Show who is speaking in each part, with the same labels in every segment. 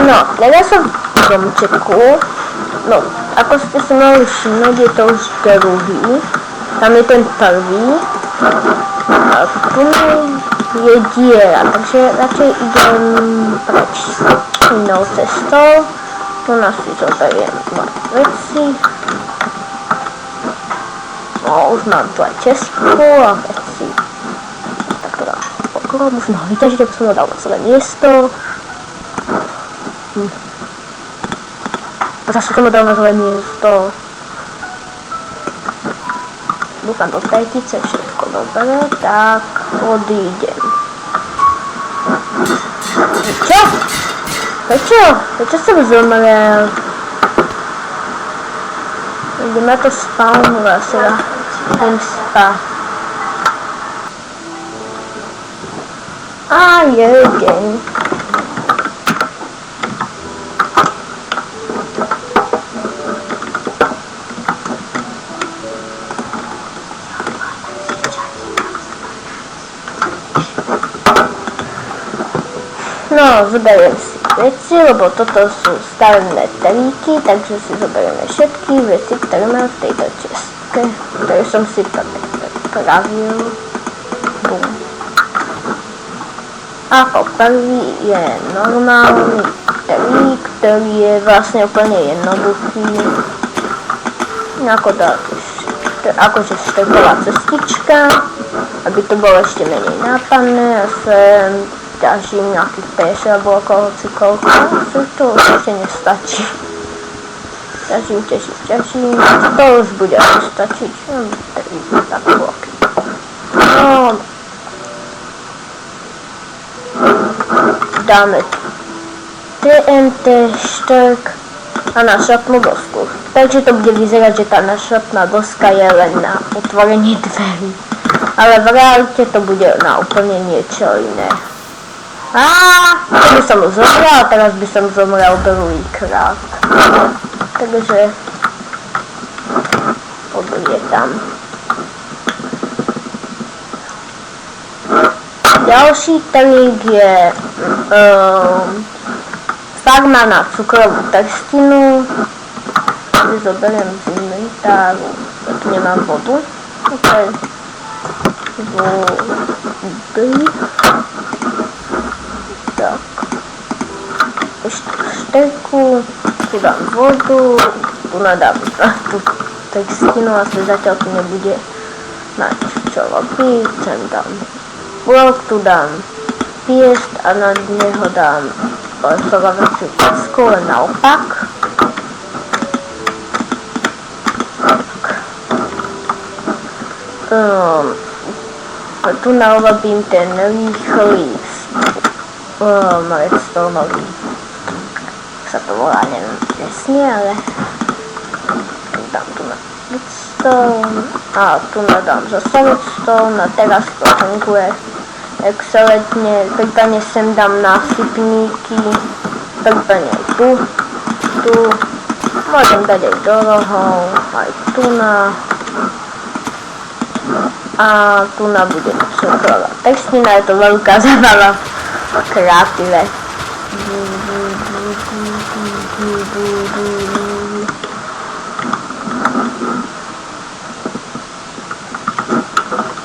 Speaker 1: No, teraz som v domčeku. No, ako ste si mohli všimnúť, je to už druhý. Tam je ten prvý. A tu je diera, takže radšej idem preč inou cestou. Tu nás si zoberiem moje veci. No, už mám tu aj česku a veci. Tak to dám okolo, možno vyťažiť, ako som ho dal na celé miesto. Zase som ho dal na celé miesto. Dúfam do petice, všetko dobre, tak odídem. Čo? Prečo? Prečo som zomrel? Kde ma to spawnula, sa idem spať. A je deň. No, zoberiem si veci, lebo toto sú stavebné teríky, takže si zoberieme všetky veci, ktoré mám v tejto čestke, ktoré som si pripravil. Bum. Ako prvý je normálny terík, ktorý je vlastne úplne jednoduchý. Akože štrková cestička, aby to bolo ešte menej nápadné a sem ťažím nejakých 50 alebo okolo hoci-koľko, to už ešte nestačí. Ťažím, to už bude asi stačiť, tak bloky. No, dáme TNT štrk a našrapnú dosku. Takže to bude vyzerať, že tá našrapná doska je len na otvorenie dverí. Ale v realite to bude na úplne niečo iné. To by som zomrel, teraz by som zomrel druhýkrát. Takže odlietam. Ďalší trik je farma na cukrovú trstinu. Zoberiem z inventáru, tu nemám vodu. Vody. Tak, štrku, tu dám vodu, tu nadám tú trstinu, asi zatiaľ tu nebude mať čo robiť, sem dám blok, tu dám piest a na neho dám soravečiu pesku, len naopak. Tu narobím ten rýchly redstoneový, sa to volá, neviem presne, ale dám tu na redstone a tu nadám zase redstone a teraz to funguje excelentne, prípadne sem dám násypníky, prípadne tu, môžem dať aj do rohov, aj tu na a tu na bude cukrová textina, je to veľká zábava v kreatíve.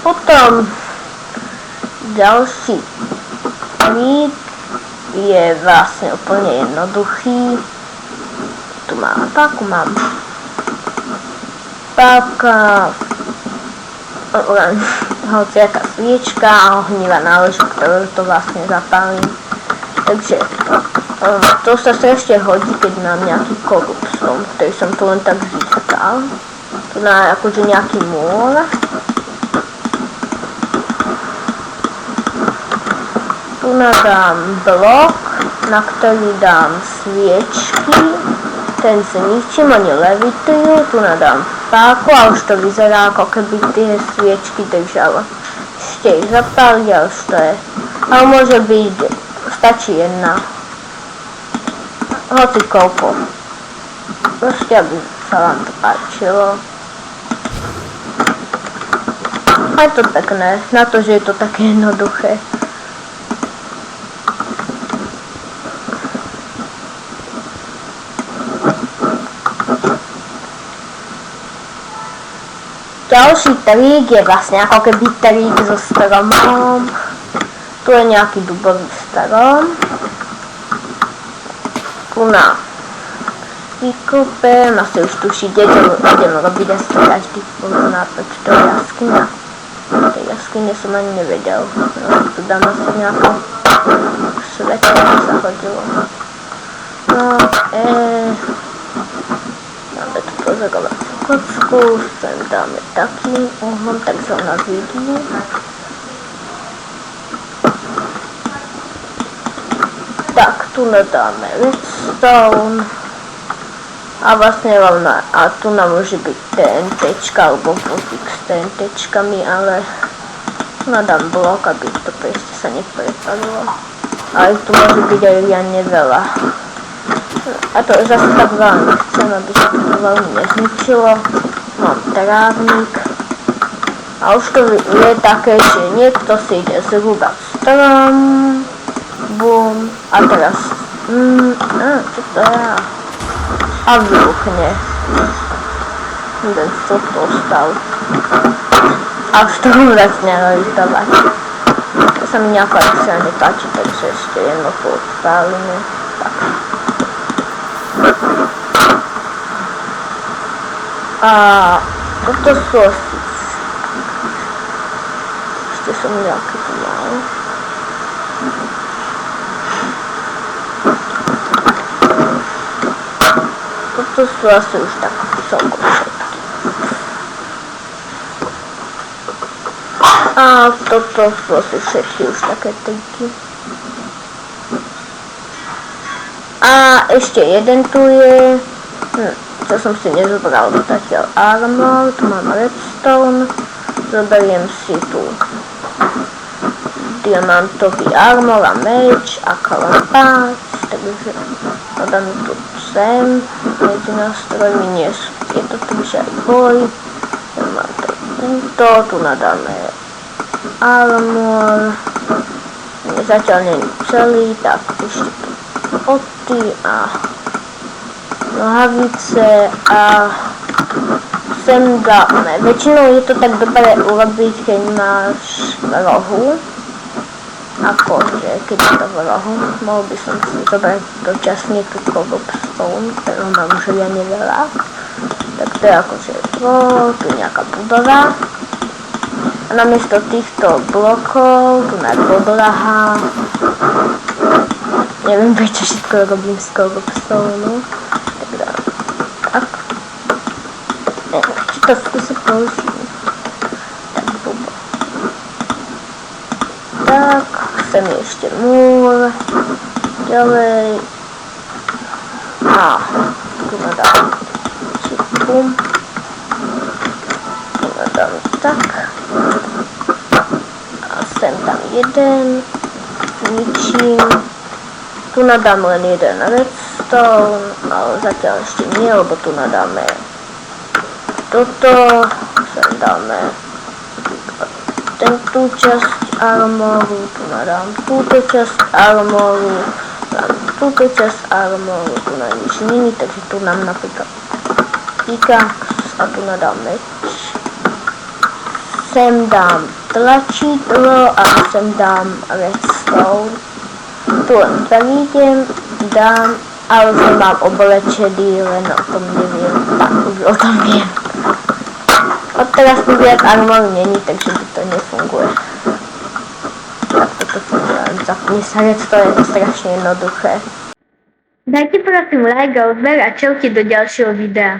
Speaker 1: Potom ďalší trik je vlastne úplne jednoduchý. Tu mám páku, páka, len hociaká sviečka a ohnivá náležka, ktorú to vlastne zapálím. Takže to sa strašne hodí, keď mám nejaký korupsom, ktorý som tu len tak získal. Tu na akože nejaký môr. Tu dám blok, na ktorý dám sviečky. Ten zničím, oni levitujú, tu nadám páku a už to vyzerá, ako keby tie sviečky držalo. Ešte ich zapáliť a už to je. Ale môže byť, stačí jedna. Hoci koľko. Proste, aby sa vám to páčilo. A je to pekné, na to, že je to také jednoduché. Ďalší trík je vlastne ako keby trík so stromom. Tu je nejaký dubový strom. Tu na vykopem, asi už tušíte, že idem robiť asi každý pozná, prečo to je jaskyňa. V tej jaskyne som ani nevedel. No, tu dám asi nejaké svetlo, sa hodilo. No, máme tu pozorovaciu kocku, sem dáme takým uhlom, tak sa ona vidí. Tak, tu nadáme redstone. A vlastne rovná, a tu nám môže byť TNTčka alebo vozík s TNTčkami, ale nadám blok, aby to proste sa neprepadlo. Ale tu môže byť aj riadne veľa. A to zase tak veľa nechcem, aby sa to veľmi nezničilo. Mám trávnik. A už to je také, že niekto si ide zrúbať strom. Bum. A teraz... čo to je? A vybuchne. Jeden z toho stal. A už to začne rovitovať. To sa mi nejako akcia nepáči, takže ešte jedno to odpálime. Tak. A toto sú asi... Ešte som nejaký tu mal. Toto sú asi už tak celkom všetky. A toto sú asi všetky už také triky. A ešte jeden tu je. Čo som si nezobral zatiaľ armor. Tu mám redstone. Zoberiem si tu diamantový armor a meč a kalapác. Takže dodám tu sem. Medzi nástrojmi nie sú tieto, takže aj boj. Mám to týmto, tu nadáme armor. Zatiaľ nie je celý, tak ešte tu boty a nohavice a sem dáme. Väčšinou je to tak dobre urobiť, keď máš v rohu. Akože, keď je to v rohu, mohol by som si zobrať dočasne tú cobblestone, ktorú mám už riadne veľa. Tak to je akože tu je nejaká budova. A namiesto týchto blokov, tu na podlaha. Neviem, prečo všetko robím z cobblestone. Tak dám tak. Či to skúsim použiť. Tak, blbo. Tak. Sem je ešte múr, ďalej a tu nadám čipku, tu nadám tak a sem tam jeden, ničím, tu nadám len jeden redstone, ale zatiaľ ešte nie, lebo tu nadáme toto, sem dáme tú časť armoru, tu nadám túto časť armoru, dám túto časť armoru, tu na nič není, takže tu nám napríklad pickaxe a tu nadám meč. Sem dám tlačidlo a sem dám redstone. Tu len zavídem, dám, ale že mám oblečený, len o tom neviem, tak už o tom viem. Odteraz tu viac armoru není, takže to nefunguje. Tak toto funguje, len zapni sa redstone, to je strašne jednoduché. Dajte prosím like a odber a čaute do ďalšieho videa.